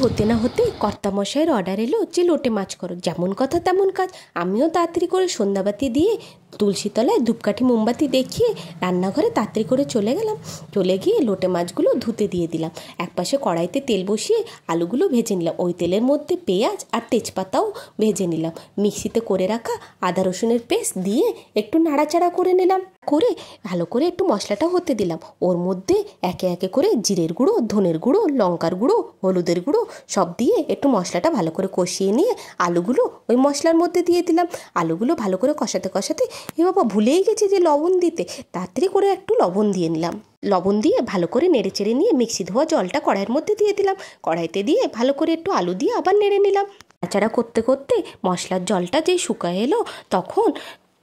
হতে না হতে কর্তামশাইয়ের অর্ডার এলো যে লোটে মাছ করো। যেমন কথা তেমন কাজ। আমিও তাড়াতাড়ি করে সন্ধ্যাবাতি দিয়ে তুলসীতলায় ধূপকাঠি মোমবাতি দেখিয়ে রান্নাঘরে তাড়াতাড়ি করে চলে গেলাম। চলে গিয়ে লোটে মাছগুলো ধুতে দিয়ে দিলাম। একপাশে কড়াইতে তেল বসিয়ে আলুগুলো ভেজে নিলাম। ওই তেলের মধ্যে পেঁয়াজ আর তেজপাতাও ভেজে নিলাম। মিক্সিতে করে রাখা আদা রসুনের পেস্ট দিয়ে একটু নাড়াচাড়া করে নিলাম। করে ভালো করে একটু মশলাটা হতে দিলাম। ওর মধ্যে একে একে করে জিরের গুঁড়ো, ধনের গুঁড়ো, লঙ্কার গুঁড়ো, হলুদের গুঁড়ো সব দিয়ে একটু মশলাটা ভালো করে কষিয়ে নিয়ে আলুগুলো ওই মশলার মধ্যে দিয়ে দিলাম। আলুগুলো ভালো করে কষাতে কষাতে বাবা ভুলেই গেছি যে লবণ দিতে। তাড়াতাড়ি করে একটু লবণ দিয়ে নিলাম। লবণ দিয়ে ভালো করে নেড়ে চেড়ে নিয়ে মিক্সি ধোয়া জলটা কড়াইয়ের মধ্যে দিয়ে দিলাম। কড়াইতে দিয়ে ভালো করে একটু আলু দিয়ে আবার নেড়ে নিলাম। নাড়াচাড়া করতে করতে মশলার জলটা যেই শুকায় এলো তখন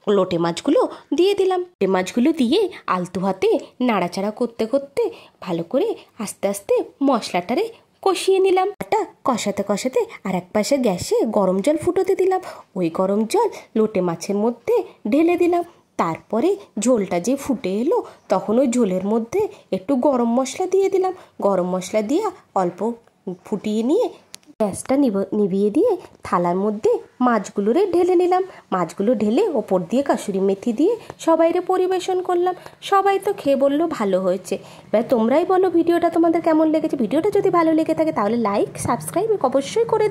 লোটে মাছগুলো দিয়ে দিলাম। লোটে মাছগুলো দিয়ে আলতু হাতে নাড়াচাড়া করতে করতে ভালো করে আস্তে আস্তে মশলাটারে কষিয়ে নিলাম। এটা কষাতে কষাতে আর এক পাশে গ্যাসে গরম জল ফুটোতে দিলাম। ওই গরম জল লোটে মাছের মধ্যে ঢেলে দিলাম। তারপরে ঝোলটা যে ফুটে এলো তখন ওই ঝোলের মধ্যে একটু গরম মশলা দিয়ে দিলাম। গরম মশলা দিয়ে অল্প ফুটিয়ে নিয়ে গ্যাসটা নিভিয়ে দিয়ে থালার মধ্যে মাছগুলোরে ঢেলে নিলাম। মাছগুলো ঢেলে ওপর দিয়ে কাসুরি মেথি দিয়ে সবাইরে পরিবেশন করলাম। সবাই তো খেয়ে বললো ভালো হয়েছে। এবার তোমরাই বলো ভিডিওটা তোমাদের কেমন লেগেছে। ভিডিওটা যদি ভালো লেগে থাকে তাহলে লাইক সাবস্ক্রাইব অবশ্যই করে দিও।